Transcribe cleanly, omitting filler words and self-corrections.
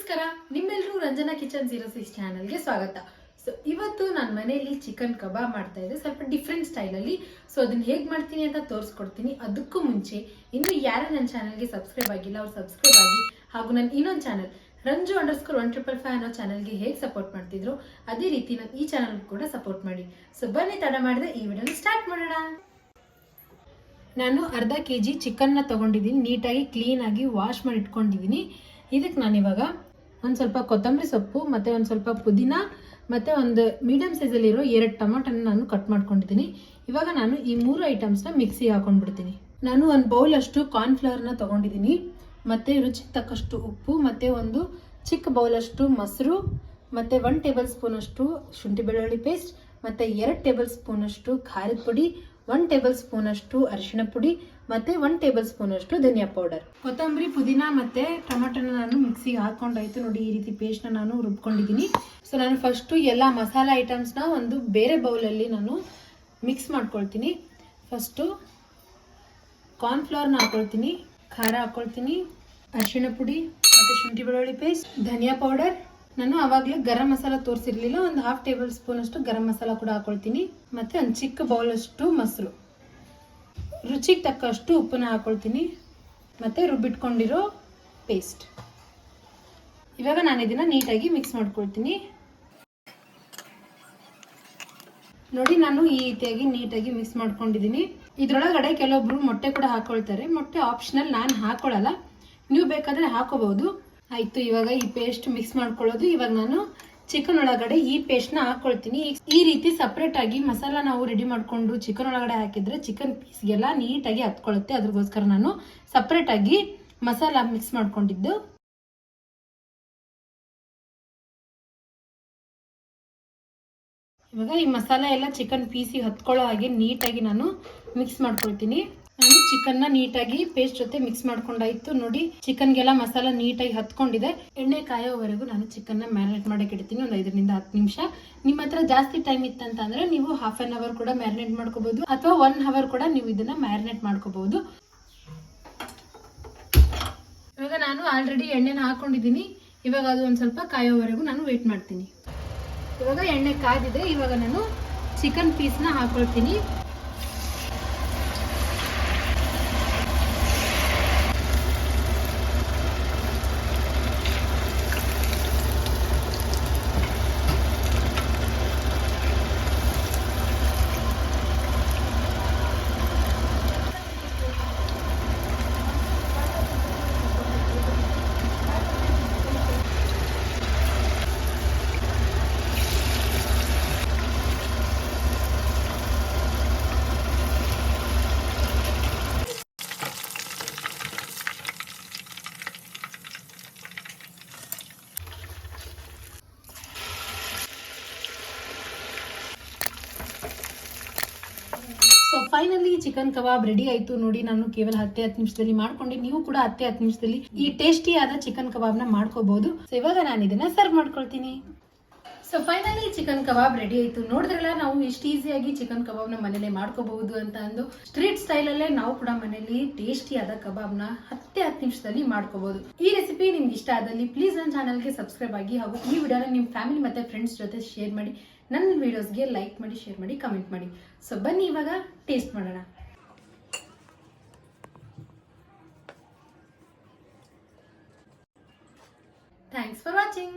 ನಮಸ್ಕಾರ, ನಿಮ್ಮೆಲ್ಲರೂ ರಂಜನಾ ಕಿಚನ್ 06 ಚಾನಲ್ಗೆ ಸ್ವಾಗತ. ಸೊ ಇವತ್ತು ನಾನು ಮನೆಯಲ್ಲಿ ಚಿಕನ್ ಕಬಾಬ್ ಮಾಡ್ತಾ ಇದ್ದೆ, ಸ್ವಲ್ಪ ಡಿಫ್ರೆಂಟ್ ಸ್ಟೈಲಲ್ಲಿ. ಸೊ ಅದನ್ನ ಹೇಗೆ ಮಾಡ್ತೀನಿ ಅಂತ ತೋರಿಸ್ಕೊಡ್ತೀನಿ. ಅದಕ್ಕೂ ಮುಂಚೆ ಇನ್ನು ಯಾರು ನನ್ನ ಚಾನಲ್ಗೆ ಸಬ್ಸ್ಕ್ರೈಬ್ ಆಗಿಲ್ಲ ಅವ್ರು ಸಬ್ಸ್ಕ್ರೈಬ್ ಆಗಿ, ಹಾಗೂ ನನ್ನ ಇನ್ನೊಂದು ಚಾನಲ್ ರಂಜು_155 ಅನ್ನೋ ಚಾನಲ್ಗೆ ಹೇಗೆ ಸಪೋರ್ಟ್ ಮಾಡ್ತಿದ್ರು ಅದೇ ರೀತಿ ನಾನು ಈ ಚಾನಲ್ ಕೂಡ ಸಪೋರ್ಟ್ ಮಾಡಿ. ಸೊ ಬನ್ನಿ ತಡ ಮಾಡಿದೆ ಈ ವಿಡಿಯೋನ ಸ್ಟಾರ್ಟ್ ಮಾಡೋಣ. ನಾನು ಅರ್ಧ kg ಚಿಕನ್ನ ತಗೊಂಡಿದ್ದೀನಿ, ನೀಟಾಗಿ ಕ್ಲೀನಾಗಿ ವಾಶ್ ಮಾಡಿ ಇಟ್ಕೊಂಡಿದ್ದೀನಿ. ಇದಕ್ಕೆ ನಾನಿವಾಗ ಒಂದು ಸ್ವಲ್ಪ ಕೊತ್ತಂಬರಿ ಸೊಪ್ಪು ಮತ್ತು ಒಂದು ಸ್ವಲ್ಪ ಪುದೀನ ಮತ್ತು ಒಂದು ಮೀಡಿಯಮ್ ಸೈಜಲ್ಲಿರೋ 2 ಟೊಮೊಟೊನ ನಾನು ಕಟ್ ಮಾಡ್ಕೊಂಡಿದ್ದೀನಿ. ಇವಾಗ ನಾನು ಈ 3 ಐಟಮ್ಸ್ನ ಮಿಕ್ಸಿಗೆ ಹಾಕೊಂಡ್ಬಿಡ್ತೀನಿ. ನಾನು ಒಂದು ಬೌಲ್ ಅಷ್ಟು ಕಾರ್ನ್ಫ್ಲವರ್ನ ತೊಗೊಂಡಿದ್ದೀನಿ, ಮತ್ತು ರುಚಿಗೆ ತಕ್ಕಷ್ಟು ಉಪ್ಪು, ಮತ್ತು ಒಂದು ಚಿಕ್ಕ ಬೌಲಷ್ಟು ಮೊಸರು, ಮತ್ತು 1 ಟೇಬಲ್ ಸ್ಪೂನ್ ಅಷ್ಟು ಶುಂಠಿ ಬೆಳ್ಳುಳ್ಳಿ ಪೇಸ್ಟ್, ಮತ್ತು 2 ಟೇಬಲ್ ಸ್ಪೂನ್ ಅಷ್ಟು ಖಾರದ ಪುಡಿ, 1 ಟೇಬಲ್ ಸ್ಪೂನ್ ಅಷ್ಟು ಅರಿಶಿಣ ಪುಡಿ, ಮತ್ತೆ 1 ಟೇಬಲ್ ಸ್ಪೂನ್ ಅಷ್ಟು ಧನಿಯಾ ಪೌಡರ್. ಕೊತ್ತಂಬರಿ, ಪುದೀನ ಮತ್ತೆ ಟೊಮೆಟೊನ ನಾನು ಮಿಕ್ಸಿಗೆ ಹಾಕೊಂಡಾಯ್ತು. ನೋಡಿ, ಈ ರೀತಿ ಪೇಸ್ಟ್ನ ನಾನು ರುಬ್ಕೊಂಡಿದ್ದೀನಿ. ಸೊ ನಾನು ಫಸ್ಟು ಎಲ್ಲ ಮಸಾಲೆ ಐಟಮ್ಸ್ನ ಒಂದು ಬೇರೆ ಬೌಲಲ್ಲಿ ನಾನು ಮಿಕ್ಸ್ ಮಾಡ್ಕೊಳ್ತೀನಿ. ಫಸ್ಟು ಕಾರ್ನ್ಫ್ಲವರ್ನ ಹಾಕೊಳ್ತೀನಿ, ಖಾರ ಹಾಕೊಳ್ತೀನಿ, ಅರಿಶಿಣ ಪುಡಿ ಮತ್ತು ಶುಂಠಿ ಬೆಳ್ಳುಳ್ಳಿ ಪೇಸ್ಟ್, ಧನಿಯಾ ಪೌಡರ್. ನಾನು ಆವಾಗಲೇ ಗರಂ ಮಸಾಲ ತೋರಿಸಿರ್ಲಿಲ್ಲ, ಒಂದು 1/2 ಟೇಬಲ್ ಸ್ಪೂನ್ ಅಷ್ಟು ಗರಂ ಮಸಾಲ ಕೂಡ ಹಾಕೊಳ್ತೀನಿ, ಮತ್ತು ಒಂದು ಚಿಕ್ಕ ಬೌಲಷ್ಟು ಮೊಸರು, ರುಚಿಗೆ ತಕ್ಕಷ್ಟು ಉಪ್ಪನ್ನ ಹಾಕೊಳ್ತೀನಿ, ಮತ್ತು ರುಬ್ಬಿಟ್ಕೊಂಡಿರೋ ಪೇಸ್ಟ್. ಇವಾಗ ನಾನು ಇದನ್ನು ನೀಟಾಗಿ ಮಿಕ್ಸ್ ಮಾಡ್ಕೊಳ್ತೀನಿ. ನೋಡಿ, ನಾನು ಈ ರೀತಿಯಾಗಿ ನೀಟಾಗಿ ಮಿಕ್ಸ್ ಮಾಡ್ಕೊಂಡಿದ್ದೀನಿ. ಇದರೊಳಗಡೆ ಕೆಲವೊಬ್ರು ಮೊಟ್ಟೆ ಕೂಡ ಹಾಕೊಳ್ತಾರೆ. ಮೊಟ್ಟೆ ಆಪ್ಷನಲ್, ನಾನು ಹಾಕೊಳ್ಳಲ್ಲ, ನೀವು ಬೇಕಾದರೆ ಹಾಕೋಬಹುದು. ಆಯಿತು, ಇವಾಗ ಈ ಪೇಸ್ಟ್ ಮಿಕ್ಸ್ ಮಾಡ್ಕೊಳ್ಳೋದು. ಇವಾಗ ನಾನು ಚಿಕನ್ ಒಳಗಡೆ ಈ ಪೇಸ್ಟ್ನ ಹಾಕೊಳ್ತೀನಿ. ಈ ರೀತಿ ಸಪ್ರೇಟ್ ಆಗಿ ಮಸಾಲ ನಾವು ರೆಡಿ ಮಾಡಿಕೊಂಡು ಚಿಕನ್ ಒಳಗಡೆ ಹಾಕಿದ್ರೆ ಚಿಕನ್ ಪೀಸ್ಗೆಲ್ಲ ನೀಟಾಗಿ ಹತ್ಕೊಳ್ಳುತ್ತೆ. ಅದ್ರಗೋಸ್ಕರ ನಾನು ಸಪ್ರೇಟ್ ಆಗಿ ಮಸಾಲ ಮಿಕ್ಸ್ ಮಾಡ್ಕೊಂಡಿದ್ದು. ಇವಾಗ ಈ ಮಸಾಲ ಎಲ್ಲ ಚಿಕನ್ ಪೀಸಿಗೆ ಹತ್ಕೊಳ್ಳೋ ಹಾಗೆ ನೀಟಾಗಿ ನಾನು ಮಿಕ್ಸ್ ಮಾಡ್ಕೊಳ್ತೀನಿ. ನಾನು ಚಿಕನ್ನ ನೀಟಾಗಿ ಪೇಸ್ಟ್ ಜೊತೆ ಮಿಕ್ಸ್ ಮಾಡ್ಕೊಂಡಾಯ್ತು. ನೋಡಿ, ಚಿಕನ್ಗೆಲ್ಲ ಮಸಾಲ ನೀಟಾಗಿ ಹತ್ಕೊಂಡಿದೆ. ಎಣ್ಣೆ ಕಾಯೋವರೆಗೂ ನಾನು ಚಿಕನ್ನ ಮ್ಯಾರಿನೇಟ್ ಮಾಡಕ್ಕೆ ಇಡ್ತೀನಿ, ಒಂದು 5 ರಿಂದ 10 ನಿಮಿಷ. ನಿಮ್ಮ ಹತ್ರ ಜಾಸ್ತಿ ಟೈಮ್ ಇತ್ತಂತಂದ್ರೆ ನೀವು 1/2 ಅವರ್ ಕೂಡ ಮ್ಯಾರಿನೇಟ್ ಮಾಡ್ಕೋಬಹುದು, ಅಥವಾ 1 ಅವರ್ ಕೂಡ ನೀವು ಇದನ್ನ ಮ್ಯಾರಿನೇಟ್ ಮಾಡ್ಕೋಬಹುದು. ಇವಾಗ ನಾನು ಆಲ್ರೆಡಿ ಎಣ್ಣೆನ ಹಾಕೊಂಡಿದ್ದೀನಿ. ಇವಾಗ ಅದು ಒಂದು ಸ್ವಲ್ಪ ಕಾಯೋವರೆಗೂ ನಾನು ವೇಟ್ ಮಾಡ್ತೀನಿ. ಇವಾಗ ಎಣ್ಣೆ ಕಾದಿದೆ. ಇವಾಗ ನಾನು chicken ಪೀಸ್ನ ಹಾಕೊಳ್ತೀನಿ. So finally chicken kebab ready ಆಯಿತು. ನೋಡಿ, ನಾನು ಕೇವಲ 10 ನಿಮಿಷದಲ್ಲಿ ಮಾಡ್ಕೊಂಡೆ. ನೀವು ಕೂಡ 10 ನಿಮಿಷದಲ್ಲಿ ಈ ಟೇಸ್ಟಿ ಆದ ಚಿಕನ್ ಕಬಾಬ್ನ ಮಾಡ್ಕೋಬಹುದು. ಸೊ ಇವಾಗ ನಾನು ಇದನ್ನ ಸರ್ವ್ ಮಾಡ್ಕೊಳ್ತೀನಿ. So finally chicken kebab ready ಆಯಿತು. ನೋಡಿದ್ರಲ್ಲ, ನಾವು ಎಷ್ಟು ಈಸಿಯಾಗಿ ಚಿಕನ್ ಕಬಾಬ್ನ ಮನೇಲೆ ಮಾಡ್ಕೋಬಹುದು ಅಂತ ಅಂದು. ಸ್ಟ್ರೀಟ್ ಸ್ಟೈಲಲ್ಲೇ ನಾವು ಕೂಡ ಮನೇಲಿ ಟೇಸ್ಟಿ ಆದ ಕಬಾಬ್ನ 10 ನಿಮಿಷದಲ್ಲಿ ಮಾಡ್ಕೋಬಹುದು. ಈ ರೆಸಿಪಿ ನಿಮ್ಗೆ ಇಷ್ಟ ಆದಲ್ಲಿ ಪ್ಲೀಸ್ ನನ್ನ ಚಾನಲ್ಗೆ ಸಬ್ಸ್ಕ್ರೈಬ್ ಆಗಿ, ಹಾಗೂ ಈ ವಿಡಿಯೋನ ನಿಮ್ಮ ಫ್ಯಾಮಿಲಿ ಮತ್ತೆ ಫ್ರೆಂಡ್ಸ್ ಜೊತೆ ಶೇರ್ ಮಾಡಿ. ನನ್ನ ವಿಡಿಯೋಸ್ಗೆ ಲೈಕ್ ಮಾಡಿ, ಶೇರ್ ಮಾಡಿ, ಕಮೆಂಟ್ ಮಾಡಿ. ಸೊ ಬನ್ನಿ ಇವಾಗ ಟೇಸ್ಟ್ ಮಾಡೋಣ. Thanks for watching.